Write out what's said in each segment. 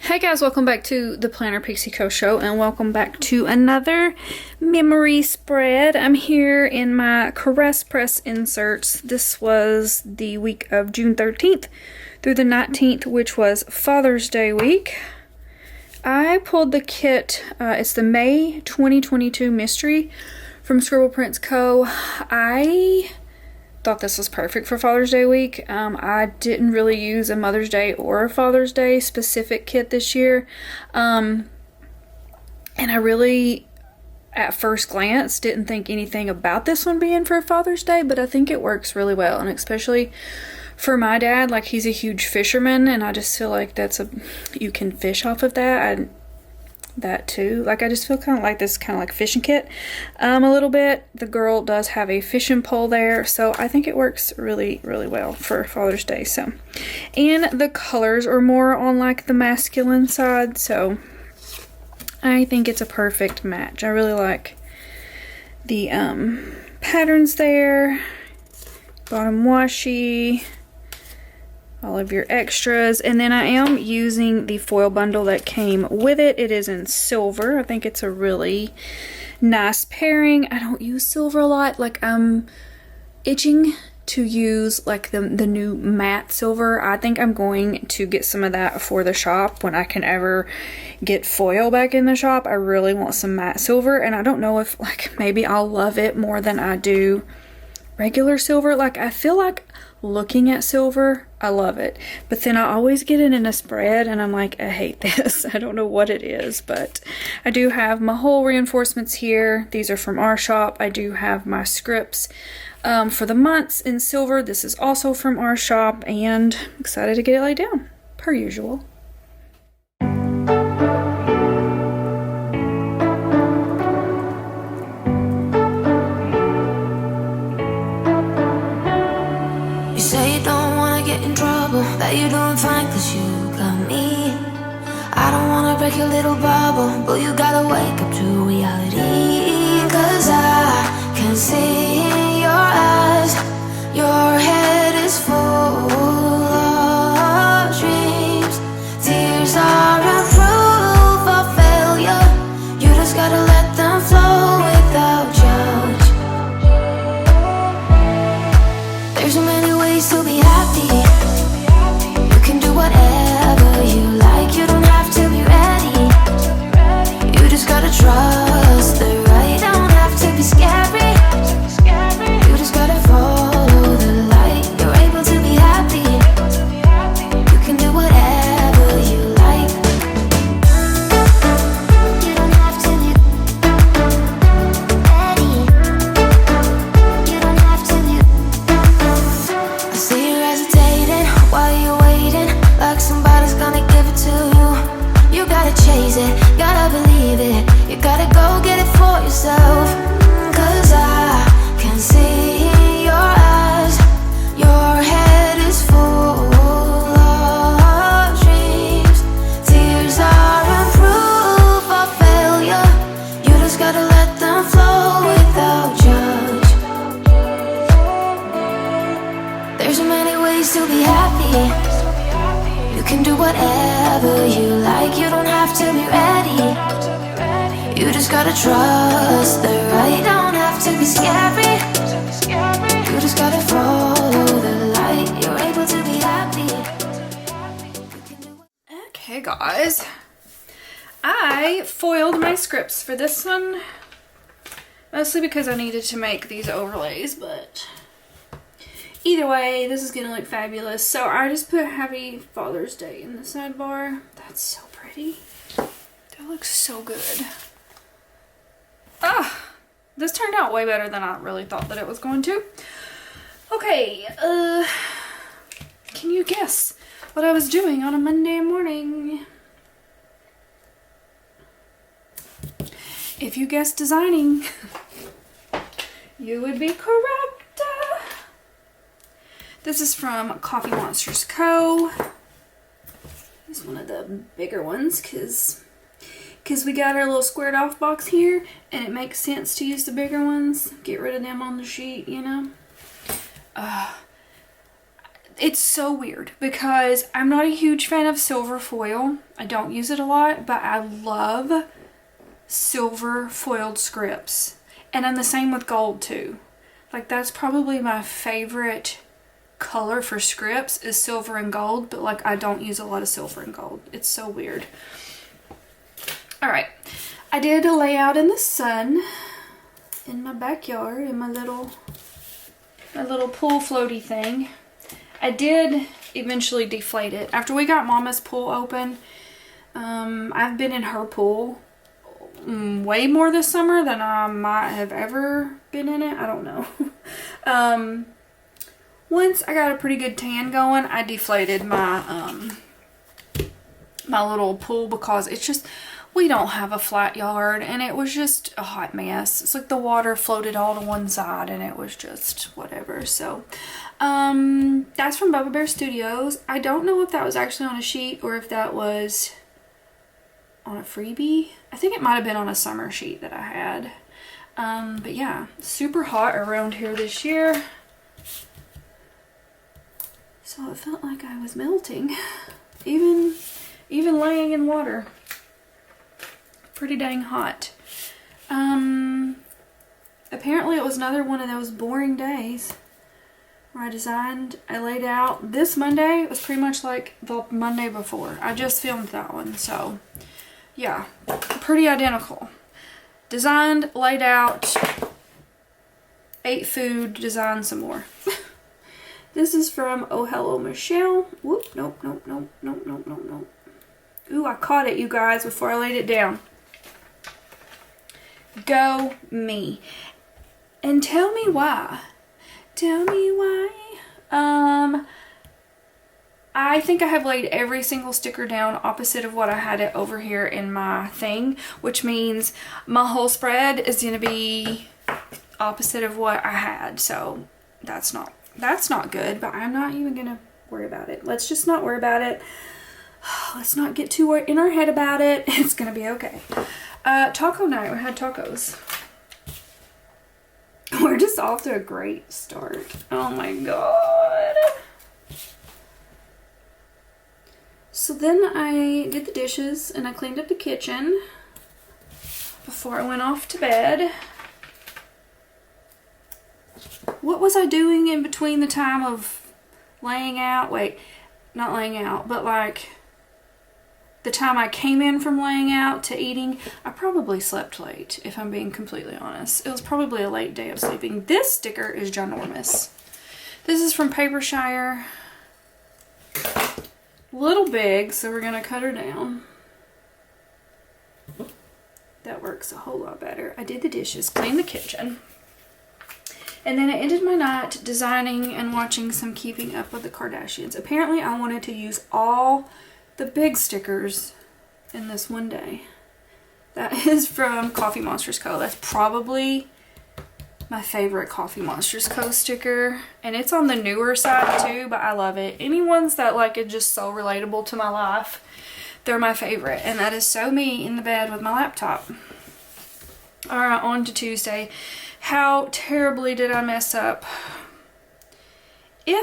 Hey guys, welcome back to the Planner Pixie Co show and welcome back to another memory spread. I'm here in my Caress Press inserts. This was the week of June 13th through the 19th, which was Father's Day week. I pulled the kit, it's the May 2022 Mystery from Scribble Prints Co. I thought this was perfect for Father's Day week. I didn't really use a Mother's Day or a Father's Day specific kit this year. And I really, at first glance, didn't think anything about this one being for Father's Day, but I think it works really well. And especially for my dad, like he's a huge fisherman, and I just feel like you can fish off of that. That too. Like I just feel kind of like this kind of like fishing kit a little bit. The girl does have a fishing pole there, so I think it works really well for Father's Day. So, and the colors are more on like the masculine side, so I think it's a perfect match. I really like the patterns there, bottom washi, all of your extras, and then I am using the foil bundle that came with it. It is in silver. I think it's a really nice pairing. I don't use silver a lot. Like I'm itching to use like the new matte silver. I think I'm going to get some of that for the shop when I can ever get foil back in the shop. I really want some matte silver, and I don't know if like maybe I'll love it more than I do regular silver. Like I feel like looking at silver, I love it, but then I always get it in a spread and I'm like, I hate this. I don't know what it is, but I do have my whole reinforcements here. These are from our shop. I do have my scripts for the months in silver. This is also from our shop, and I'm excited to get it laid down per usual. That you're doing fine cause you got me. I don't wanna break your little bubble, but you gotta wake up to reality. Cause I can see in your eyes, your head is full of dreams. Tears are a proof of failure. You just gotta let them flow without judge. There's so many ways to be happy. Whatever you like, you don't have to be ready. You just gotta trust the right, don't have to be scary. You just gotta follow the light, you're able to be happy. You can do whatever you like. You don't have to be ready. You don't have to be. I see you hesitating while you're waiting, like somebody's gonna give it to you. You gotta chase it, gotta believe it. You gotta go get it for yourself. Cause I can see in your eyes, your head is full of dreams. Tears are a proof of failure. You just gotta let them flow without judge. There's so many ways to be happy. You can do whatever you like, you don't have to be ready. You just gotta trust the right, don't have to be scary. You just gotta follow the light, you're able to be happy. Okay guys, I foiled my scripts for this one, mostly because I needed to make these overlays, but either way, this is gonna look fabulous. So I just put Happy Father's Day in the sidebar. That's so pretty. That looks so good. Ah, this turned out way better than I really thought that it was going to. Okay, can you guess what I was doing on a Monday morning? If you guessed designing, you would be correct. This is from Coffee Monsters Co. It's one of the bigger ones because we got our little squared off box here, and it makes sense to use the bigger ones. Get rid of them on the sheet, you know. It's so weird because I'm not a huge fan of silver foil. I don't use it a lot, but I love silver foiled scripts. And I'm the same with gold too. Like that's probably my favorite color for scripts is silver and gold, but like I don't use a lot of silver and gold. It's so weird. All right, I did a layout in the sun in my backyard in my little pool floaty thing. I did eventually deflate it. After we got Mama's pool open, I've been in her pool way more this summer than I might have ever been in it. I don't know. Once I got a pretty good tan going, I deflated my my little pool because it's just, we don't have a flat yard and it was just a hot mess. It's like the water floated all to one side and it was just whatever. So that's from Bubba Bear Studios. I don't know if that was actually on a sheet or if that was on a freebie. I think it might have been on a summer sheet that I had. But yeah, super hot around here this year. So it felt like I was melting, even laying in water. Pretty dang hot. Apparently it was another one of those boring days where I laid out. This Monday was pretty much like the Monday before. I just filmed that one, so yeah, pretty identical. Designed, laid out, ate food, designed some more. This is from Oh Hello Michelle. Whoop, nope. Ooh, I caught it, you guys, before I laid it down. Go me. And tell me why. Tell me why. I think I have laid every single sticker down opposite of what I had it over here in my thing, which means my whole spread is going to be opposite of what I had. So that's not good, but I'm not even going to worry about it. Let's just not worry about it. Let's not get too in our head about it. It's going to be okay. Taco night. We had tacos. We're just off to a great start. Oh my god. So then I did the dishes and I cleaned up the kitchen before I went off to bed. What was I doing in between the time of laying out? Wait, not laying out, but like the time I came in from laying out to eating. I probably slept late, if I'm being completely honest. It was probably a late day of sleeping. This sticker is ginormous. This is from Papershire. Little big, so we're gonna cut her down. That works a whole lot better. I did the dishes, cleaned the kitchen. And then I ended my night designing and watching some Keeping Up with the Kardashians. Apparently I wanted to use all the big stickers in this one day. That is from Coffee Monsters Co. That's probably my favorite Coffee Monsters Co. sticker. And it's on the newer side too, but I love it. Any ones that like are just so relatable to my life, they're my favorite. And that is so me in the bed with my laptop. Alright, on to Tuesday. How terribly did I mess up? You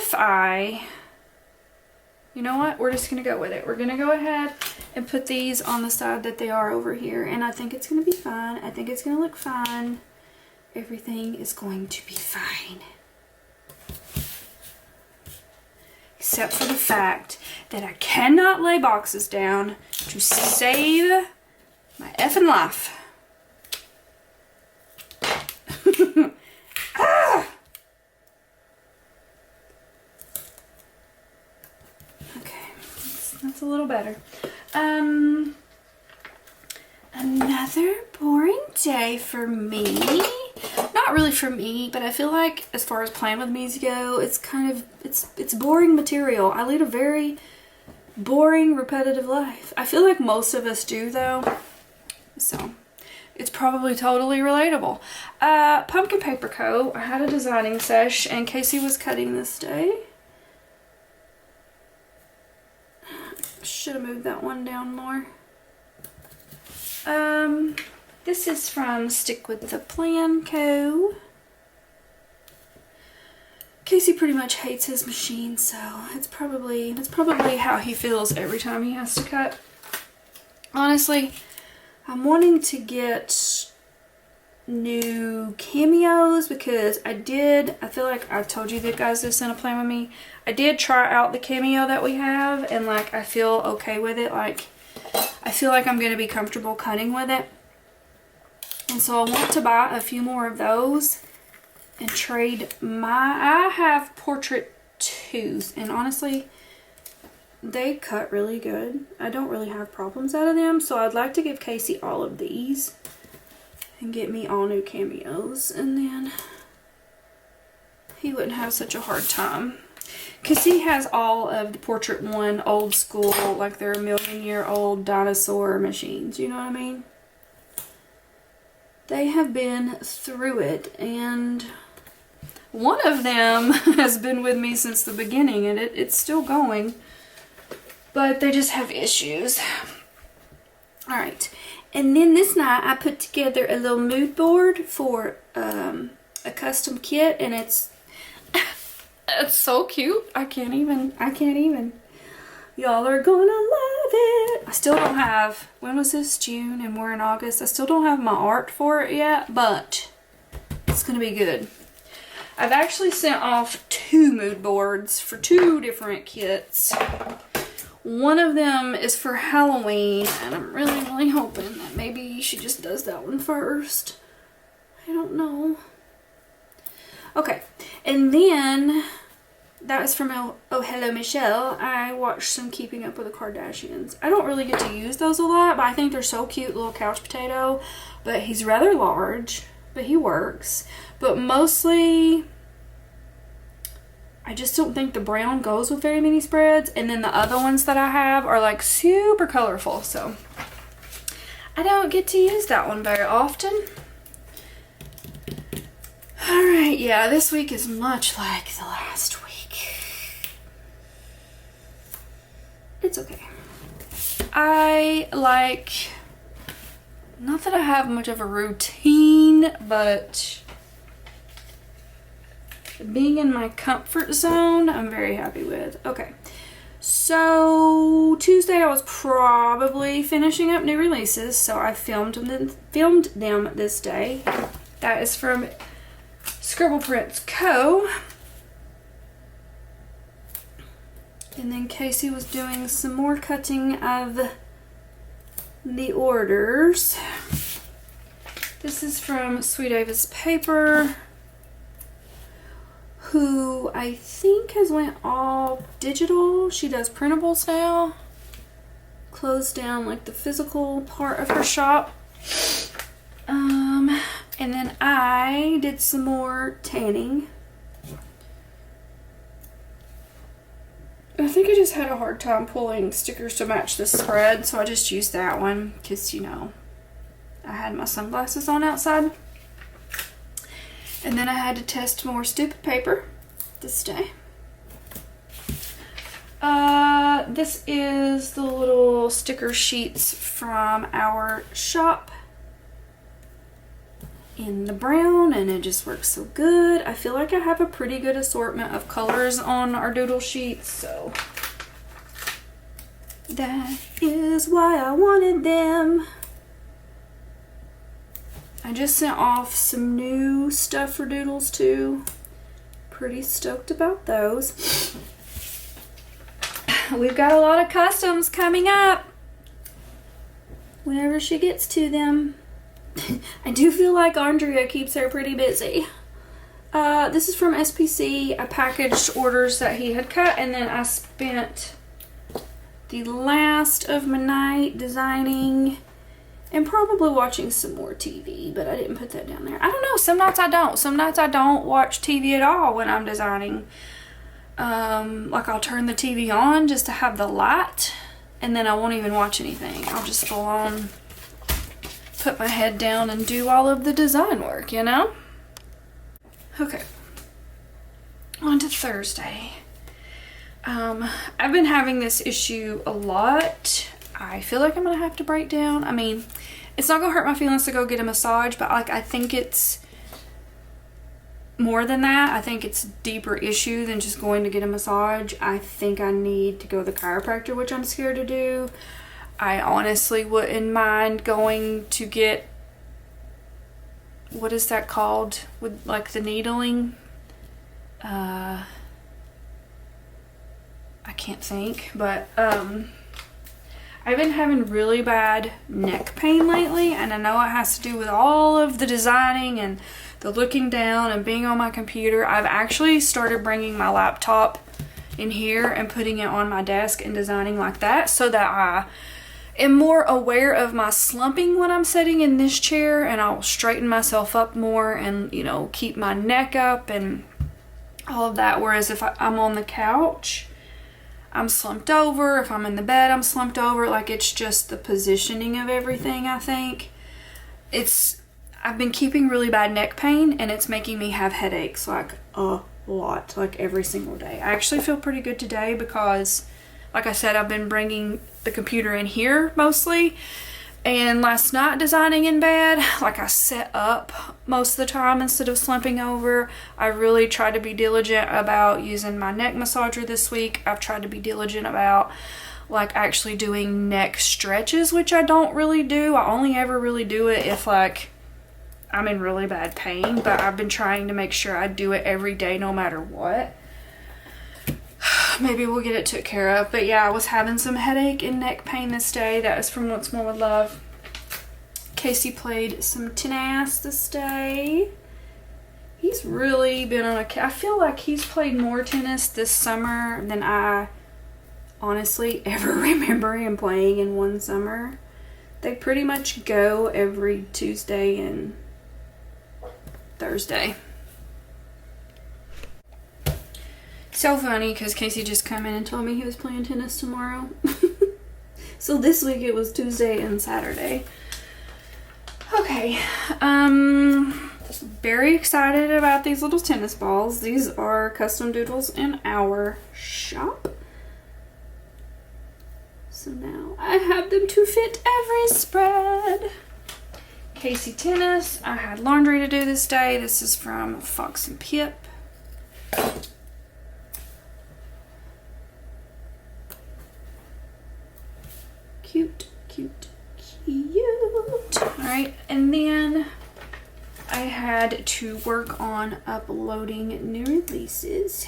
know what? We're just going to go with it. We're going to go ahead and put these on the side that they are over here. And I think it's going to be fine. I think it's going to look fine. Everything is going to be fine. Except for the fact that I cannot lay boxes down to save my effing life. Ah! Okay, that's a little better. Another boring day for me. Not really for me, but I feel like as far as Plan With Me's go, it's kind of, it's boring material. I lead a very boring, repetitive life. I feel like most of us do though, so it's probably totally relatable. Pumpkin Paper Co. I had a designing sesh and Casey was cutting this day. Should have moved that one down more. This is from Stick With The Plan Co. Casey pretty much hates his machine, so that's probably how he feels every time he has to cut. Honestly, I'm wanting to get new cameos because I feel like I've told you the guys that sent a plan with me. I did try out the cameo that we have, and like I feel okay with it. Like I feel like I'm going to be comfortable cutting with it. And so I want to buy a few more of those and trade I have Portrait 2s, and honestly, they cut really good. I don't really have problems out of them, so I'd like to give Casey all of these and get me all new cameos, and then he wouldn't have such a hard time. Because he has all of the Portrait 1 old school, like they're 1,000,000-year-old dinosaur machines, you know what I mean? They have been through it, and one of them has been with me since the beginning, and it's still going, but they just have issues. All right, and then this night I put together a little mood board for a custom kit, and it's so cute. I can't even. Y'all are gonna love it. I still don't have, when was this? June, and we're in August. I still don't have my art for it yet, but it's gonna be good. I've actually sent off 2 mood boards for 2 different kits. One of them is for Halloween, and I'm really hoping that maybe she just does that one first. I don't know. Okay, and then that was from Oh Hello Michelle. I watched some Keeping Up with the Kardashians. I don't really get to use those a lot, but I think they're so cute. Little couch potato, but he's rather large, but he works. But mostly, I just don't think the brown goes with very many spreads. And then the other ones that I have are like super colorful, so I don't get to use that one very often. Alright, yeah, this week is much like the last week. It's okay. I like, not that I have much of a routine, but being in my comfort zone, I'm very happy with. Okay, so Tuesday I was probably finishing up new releases, so I filmed them this day. That is from Scribble Prints Co. And then Casey was doing some more cutting of the orders. This is from Sweet Ava's Paper, who I think has went all digital. She does printables now. Closed down like the physical part of her shop. And then I did some more tanning. I think I just had a hard time pulling stickers to match this spread, so I just used that one because, you know, I had my sunglasses on outside. And then I had to test more stupid paper this day. This is the little sticker sheets from our shop in the brown, and it just works so good. I feel like I have a pretty good assortment of colors on our doodle sheets, so that is why I wanted them. I just sent off some new stuff for doodles too. Pretty stoked about those. We've got a lot of customs coming up whenever she gets to them. I do feel like Andrea keeps her pretty busy. This is from SPC. I packaged orders that he had cut, and then I spent the last of my night designing and probably watching some more TV, but I didn't put that down there. I don't know, some nights I don't. Some nights I don't watch TV at all when I'm designing. Like I'll turn the TV on just to have the light, and then I won't even watch anything. I'll just full on put my head down and do all of the design work, you know? Okay. On to Thursday. I've been having this issue a lot. I feel like I'm gonna have to break down. I mean, it's not gonna hurt my feelings to go get a massage, but like I think it's more than that. I think it's a deeper issue than just going to get a massage. I think I need to go to the chiropractor, which I'm scared to do. I honestly wouldn't mind going to get, what is that called? With like the needling? I can't think, but I've been having really bad neck pain lately, and I know it has to do with all of the designing and the looking down and being on my computer. I've actually started bringing my laptop in here and putting it on my desk and designing like that, so that I am more aware of my slumping when I'm sitting in this chair, and I'll straighten myself up more and, you know, keep my neck up and all of that. Whereas if I'm on the couch, I'm slumped over. If I'm in the bed, I'm slumped over. Like, it's just the positioning of everything, I think. I've been keeping really bad neck pain, and it's making me have headaches like a lot, like every single day. I actually feel pretty good today because, like I said, I've been bringing the computer in here mostly. And last night designing in bed, like I set up most of the time instead of slumping over. I really tried to be diligent about using my neck massager this week. I've tried to be diligent about like actually doing neck stretches, which I don't really do. I only ever really do it if like I'm in really bad pain, but I've been trying to make sure I do it every day no matter what. Maybe we'll get it took care of. But yeah, I was having some headache and neck pain this day. That is from Once More With Love. Casey played some tennis this day. He's really been on I feel like he's played more tennis this summer than I honestly ever remember him playing in one summer. They pretty much go every Tuesday and Thursday. So funny because Casey just came in and told me he was playing tennis tomorrow. So this week it was Tuesday and Saturday. Okay, very excited about these little tennis balls. These are custom doodles in our shop. So now I have them to fit every spread. Casey tennis. I had laundry to do this day. This is from Fox and Pip. Cute, cute, cute. Alright, and then I had to work on uploading new releases.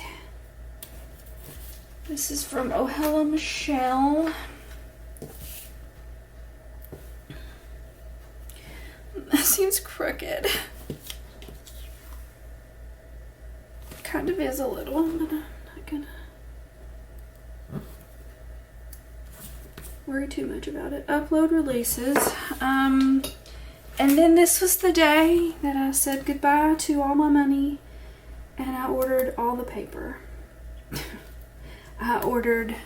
This is from Oh Hello Michelle. That seems crooked. Kind of is a little, but I'm not gonna worry too much about it. Upload releases. And then this was the day that I said goodbye to all my money and I ordered all the paper. I ordered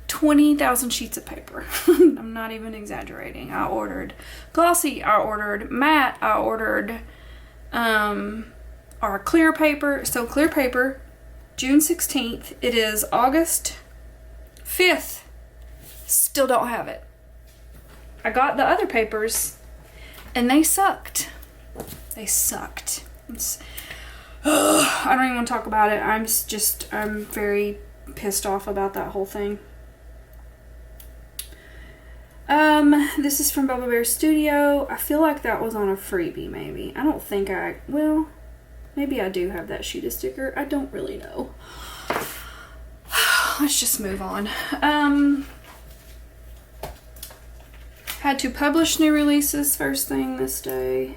20,000 sheets of paper. I'm not even exaggerating. I ordered glossy, I ordered matte, I ordered our clear paper. So clear paper, June 16th. It is August 5th. Still don't have it. I got the other papers and they sucked. They sucked. I don't even want to talk about it. I'm very pissed off about that whole thing. This is from Bubba Bear Studio. I feel like that was on a freebie, maybe. I don't think well, maybe I do have that sheet of sticker. I don't really know. Let's just move on. Had to publish new releases first thing this day.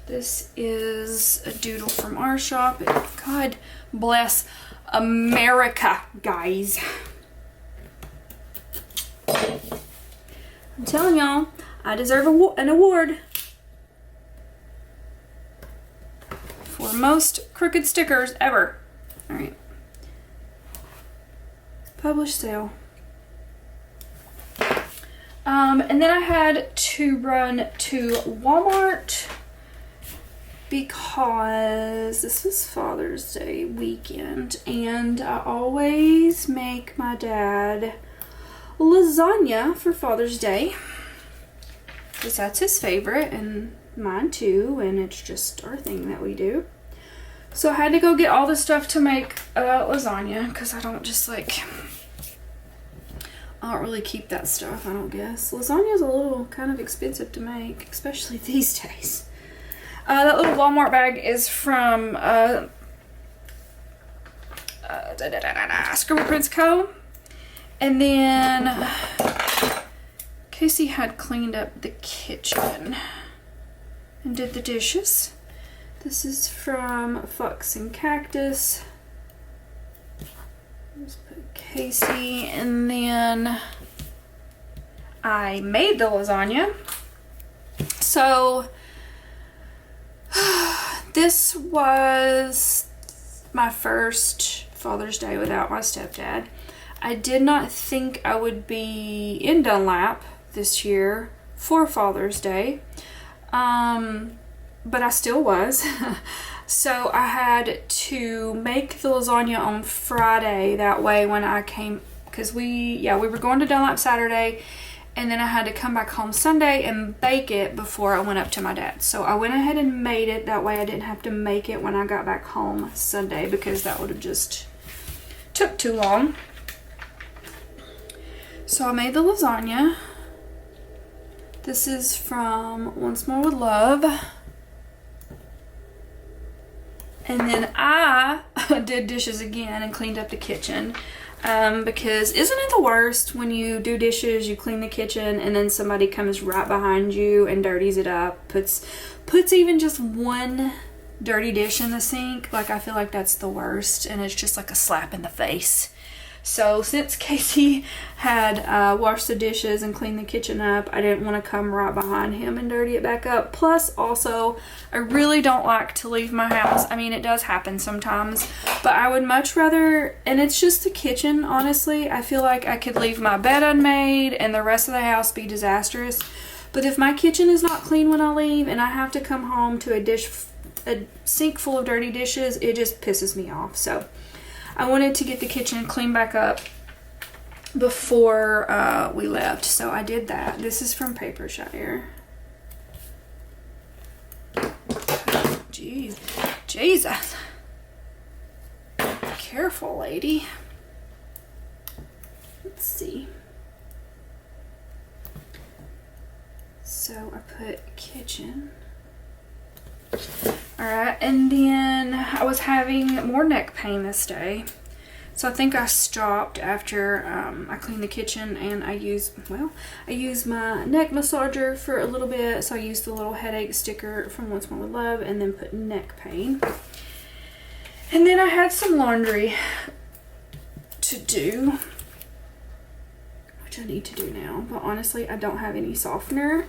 This is a doodle from our shop. God bless America, guys. I'm telling y'all, I deserve an award for most crooked stickers ever. Alright. Publish sale. And then I had to run to Walmart because this was Father's Day weekend and I always make my dad lasagna for Father's Day. because that's his favorite and mine too, and it's just our thing that we do. So I had to go get all the stuff to make lasagna, because I don't really keep that stuff, I don't guess. Lasagna is a little kind of expensive to make, especially these days. That little Walmart bag is from Scribble Co. And then Casey had cleaned up the kitchen and did the dishes. This is from Fox and Cactus. Let's put Casey, and then I made the lasagna. So this was my first Father's Day without my stepdad. I did not think I would be in Dunlap this year for Father's Day, but I still was. So I had to make the lasagna on Friday. That way when I came, because we were going to Dunlap Saturday, and then I had to come back home Sunday and bake it before I went up to my dad's. So I went ahead and made it. That way I didn't have to make it when I got back home Sunday, because that would have just took too long. So I made the lasagna. This is from Once More With Love. And then I did dishes again and cleaned up the kitchen. Because isn't it the worst when you do dishes, you clean the kitchen, and then somebody comes right behind you and dirties it up, puts even just one dirty dish in the sink? Like, I feel like that's the worst, and it's just like a slap in the face. So since Casey had washed the dishes and cleaned the kitchen up, I didn't want to come right behind him and dirty it back up. Plus, also, I really don't like to leave my house. I mean, it does happen sometimes, but I would much rather, and it's just the kitchen, honestly. I feel like I could leave my bed unmade and the rest of the house be disastrous. But if my kitchen is not clean when I leave and I have to come home to a sink full of dirty dishes, it just pisses me off. So I wanted to get the kitchen cleaned back up before we left, so I did that. This is from Paper Shire. Jeez, Jesus. Careful, lady. Let's see. So I put kitchen. Alright, and then I was having more neck pain this day. So I think I stopped after I cleaned the kitchen, and I used my neck massager for a little bit. So I used the little headache sticker from Once More With Love and then put neck pain. And then I had some laundry to do, which I need to do now. But honestly, I don't have any softener.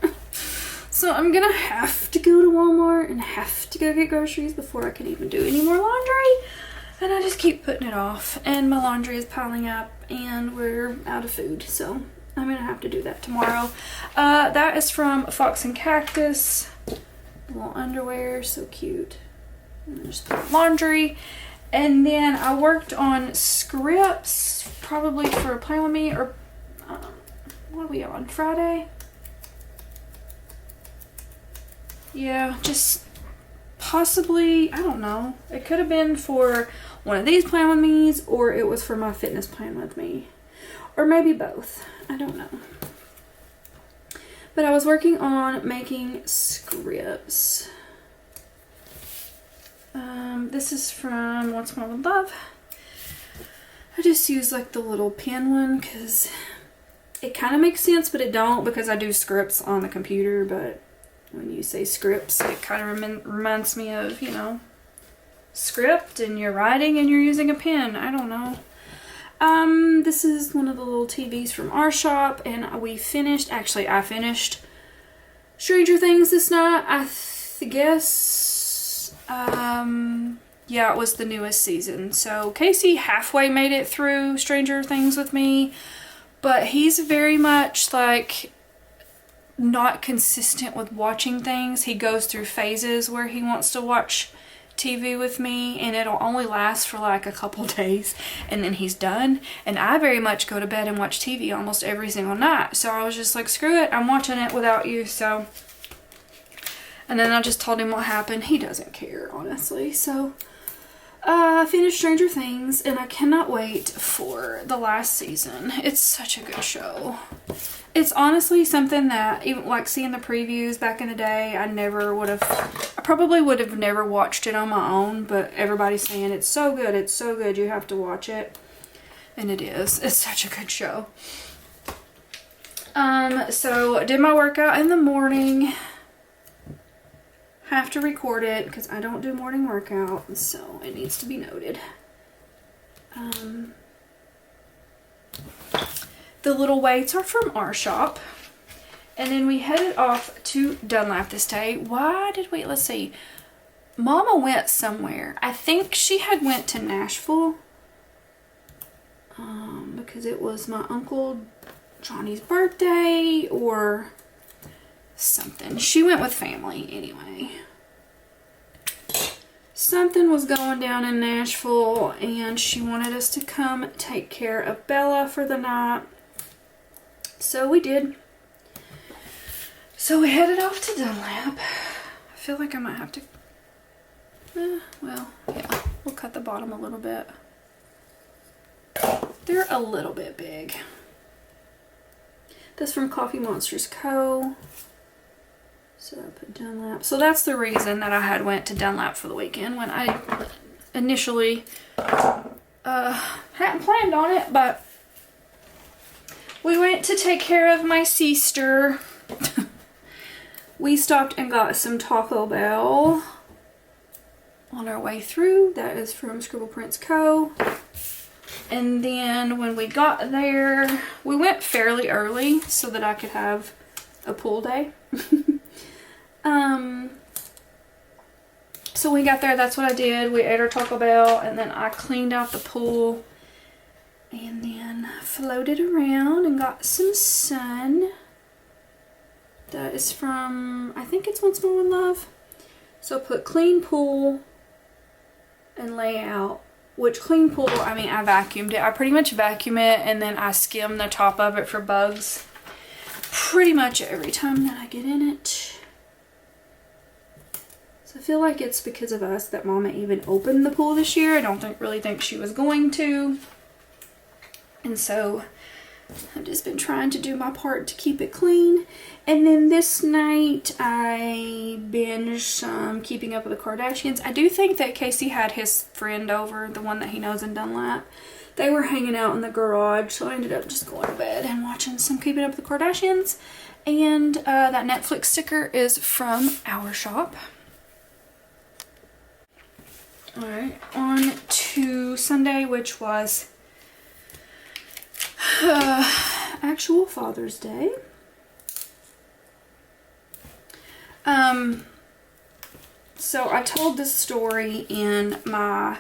So I'm gonna have to go to Walmart and have to go get groceries before I can even do any more laundry. And I just keep putting it off. And my laundry is piling up and we're out of food. So I'm gonna have to do that tomorrow. That is from Fox and Cactus. Little underwear, so cute. And then just put laundry. And then I worked on scripts, probably for Play With Me, or what are we on, Friday? Yeah, just possibly, I don't know. It could have been for one of these Plan With Me's, or it was for my fitness Plan With Me. Or maybe both. I don't know. But I was working on making scripts. This is from Once More With Love. I just use like the little pen one because it kind of makes sense, but it don't, because I do scripts on the computer. But when you say scripts, it kind of reminds me of, you know, script, and you're writing and you're using a pen. I don't know. This is one of the little TVs from our shop, and we finished, actually I finished Stranger Things this night. I guess, yeah, it was the newest season. So Casey halfway made it through Stranger Things with me, but he's very much like not consistent with watching things. He goes through phases where he wants to watch TV with me, and it'll only last for like a couple days, and then he's done. And I very much go to bed and watch TV almost every single night. So I was just like, screw it, I'm watching it without you. So, and then I just told him what happened. He doesn't care, honestly. So I finished Stranger Things, and I cannot wait for the last season. It's such a good show. It's honestly something that, even like seeing the previews back in the day, I probably would have never watched it on my own, but everybody's saying it's so good, you have to watch it. And it is. It's such a good show. So I did my workout in the morning. Have to record it because I don't do morning workout, so it needs to be noted. The little weights are from our shop. And then we headed off to Dunlap this day. Why did we? Let's see. Mama went somewhere. I think she had went to Nashville. Because it was my Uncle Johnny's birthday or something. She went with family anyway. Something was going down in Nashville, and she wanted us to come take care of Bella for the night. So we did. So we headed off to Dunlap. I feel like I might have to, well, yeah, we'll cut the bottom a little bit. They're a little bit big. This from Coffee Monsters Co. So I put Dunlap. So that's the reason that I had went to Dunlap for the weekend when I initially hadn't planned on it, but we went to take care of my sister. We stopped and got some Taco Bell on our way through. That is from Scribble Prints Co. And then when we got there, we went fairly early so that I could have a pool day. So we got there, that's what I did. We ate our Taco Bell, and then I cleaned out the pool and then floated around and got some sun. That is from, I think it's Once More in Love. So put clean pool and layout. Which clean pool, I mean, I vacuumed it. I pretty much vacuum it, and then I skim the top of it for bugs pretty much every time that I get in it. So I feel like it's because of us that Mama even opened the pool this year. I don't really think she was going to. And so I've just been trying to do my part to keep it clean. And then this night I binged some Keeping Up with the Kardashians. I do think that Casey had his friend over, the one that he knows in Dunlap. They were hanging out in the garage, so I ended up just going to bed and watching some Keeping Up with the Kardashians. And that Netflix sticker is from our shop. Alright, on to Sunday, which was actual Father's Day. So I told this story in my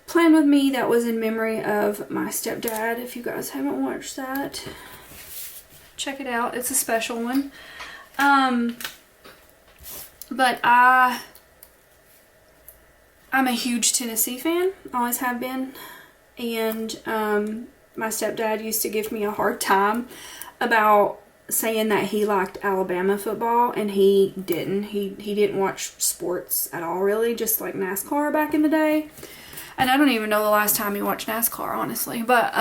Plan With Me that was in memory of my stepdad. If you guys haven't watched that, check it out. It's a special one. But I'm a huge Tennessee fan. Always have been. And my stepdad used to give me a hard time about saying that he liked Alabama football, and he didn't. He didn't watch sports at all, really, just like NASCAR back in the day. And I don't even know the last time he watched NASCAR, honestly. But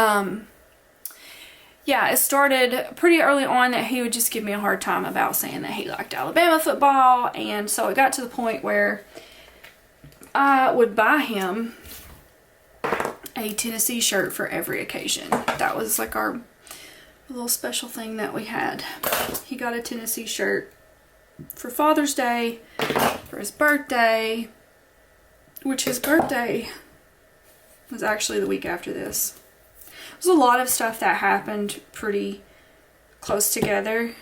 yeah, it started pretty early on that he would just give me a hard time about saying that he liked Alabama football. And so it got to the point where I would buy him a Tennessee shirt for every occasion. That was like our little special thing that we had. He got a Tennessee shirt for Father's Day, for his birthday, which his birthday was actually the week after this. There's a lot of stuff that happened pretty close together.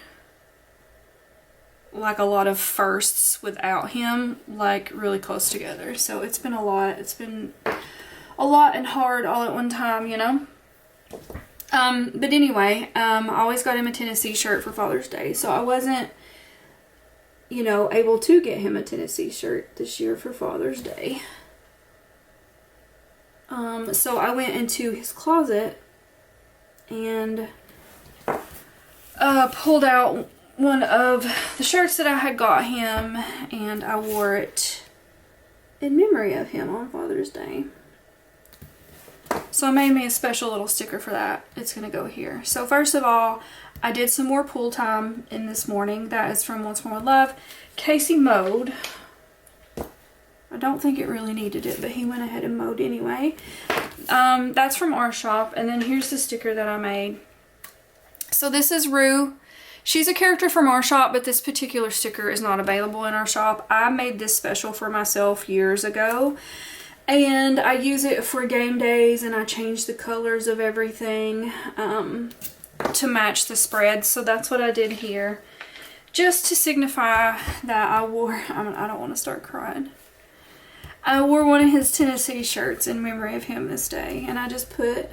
Like a lot of firsts without him, like really close together. So it's been a lot. It's been a lot and hard all at one time, you know? But anyway, I always got him a Tennessee shirt for Father's Day. So I wasn't, you know, able to get him a Tennessee shirt this year for Father's Day. So I went into his closet and pulled out one of the shirts that I had got him, and I wore it in memory of him on Father's Day. So I made me a special little sticker for that. It's going to go here. So first of all, I did some more pool time in this morning. That is from Once More with Love. Casey mowed. I don't think it really needed it, but he went ahead and mowed anyway. That's from our shop. And then here's the sticker that I made. So this is Rue. She's a character from our shop, but this particular sticker is not available in our shop. I made this special for myself years ago. And I use it for game days, and I change the colors of everything to match the spread. So that's what I did here. Just to signify that I wore, I don't want to start crying. I wore one of his Tennessee shirts in memory of him this day. And I just put,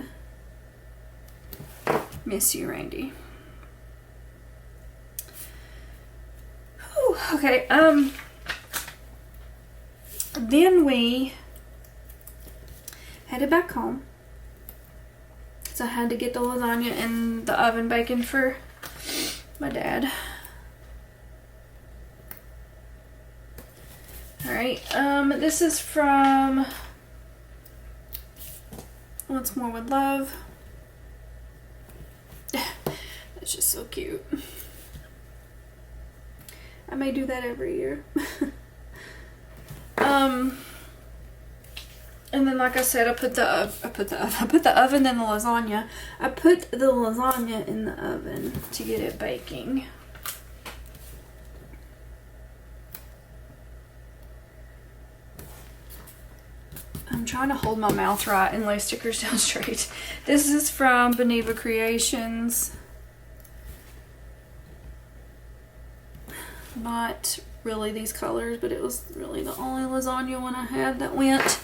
"Miss you, Randy." Whew, okay, then we headed back home. So I had to get the lasagna in the oven baking for my dad. Alright, this is from Once More with Love. That's just so cute. I may do that every year. And then, like I said, I put the oven in the lasagna. I put the lasagna in the oven to get it baking. I'm trying to hold my mouth right and lay stickers down straight. This is from Beneva Creations. Not really these colors, but it was really the only lasagna one I had that went.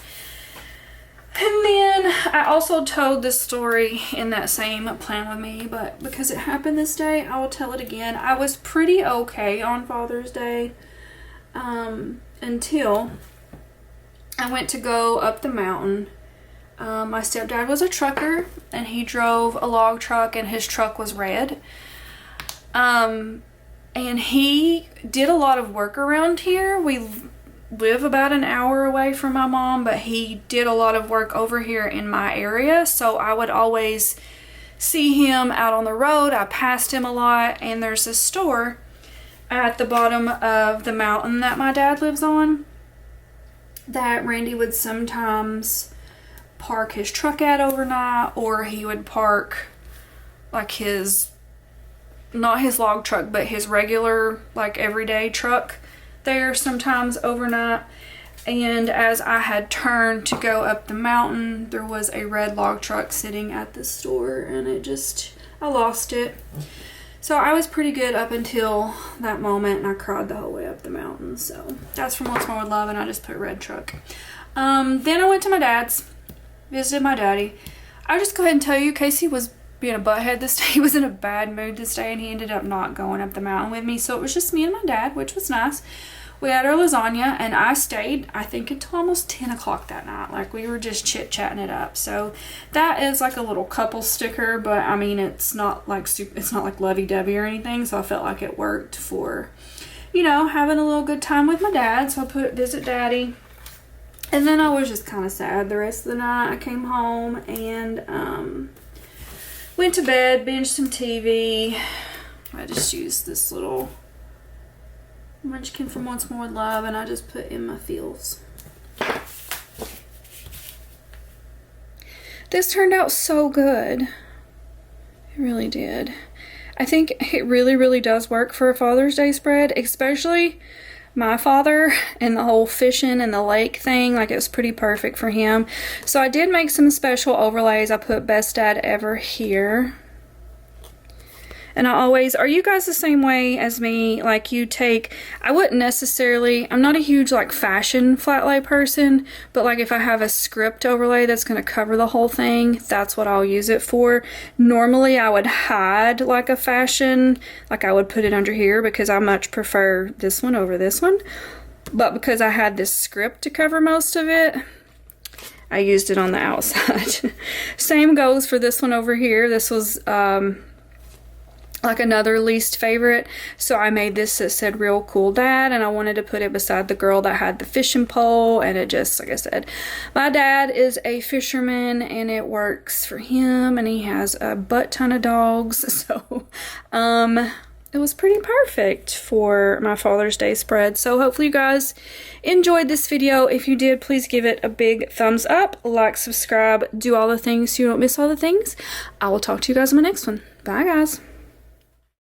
And then I also told this story in that same Plan With Me, but because it happened this day, I will tell it again. I was pretty okay on Father's Day until I went to go up the mountain. My stepdad was a trucker, and he drove a log truck, and his truck was red. And he did a lot of work around here. We live about an hour away from my mom, but he did a lot of work over here in my area, so I would always see him out on the road. I passed him a lot, and there's this store at the bottom of the mountain that my dad lives on that Randy would sometimes park his truck at overnight, or he would park like his, not his log truck, but his regular like everyday truck there sometimes overnight. And as I had turned to go up the mountain, there was a red log truck sitting at the store, and I lost it. So I was pretty good up until that moment, and I cried the whole way up the mountain. So that's from Once More with Love, and I just put red truck. Then I went to my dad's, visited my daddy. I'll just go ahead and tell you, Casey was being a butthead this day. He was in a bad mood this day, and he ended up not going up the mountain with me. So it was just me and my dad, which was nice. We had our lasagna, and I stayed, I think, until almost 10 o'clock that night. Like, we were just chit-chatting it up. So that is like a little couple sticker, but I mean, it's not like lovey-dovey or anything. So I felt like it worked for, you know, having a little good time with my dad. So I put visit daddy. And then I was just kind of sad the rest of the night. I came home and went to bed, binged some TV. I just used this little Munchkin from Once More with Love, and I just put in my feels. This turned out so good. It really did. I think it really, really does work for a Father's Day spread, especially my father and the whole fishing and the lake thing. Like, it was pretty perfect for him. So I did make some special overlays. I put Best Dad Ever here. And are you guys the same way as me? Like I wouldn't necessarily, I'm not a huge like fashion flat lay person, but like if I have a script overlay that's going to cover the whole thing, that's what I'll use it for. Normally I would hide like a fashion, like I would put it under here because I much prefer this one over this one. But because I had this script to cover most of it, I used it on the outside. Same goes for this one over here. This was like another least favorite, so I made this that said "Real Cool Dad," and I wanted to put it beside the girl that had the fishing pole, and it just, like I said, my dad is a fisherman and it works for him, and he has a butt ton of dogs, so it was pretty perfect for my Father's Day spread. So hopefully you guys enjoyed this video. If you did, please give it a big thumbs up, like, subscribe, do all the things so you don't miss all the things. I will talk to you guys in my next one. Bye guys.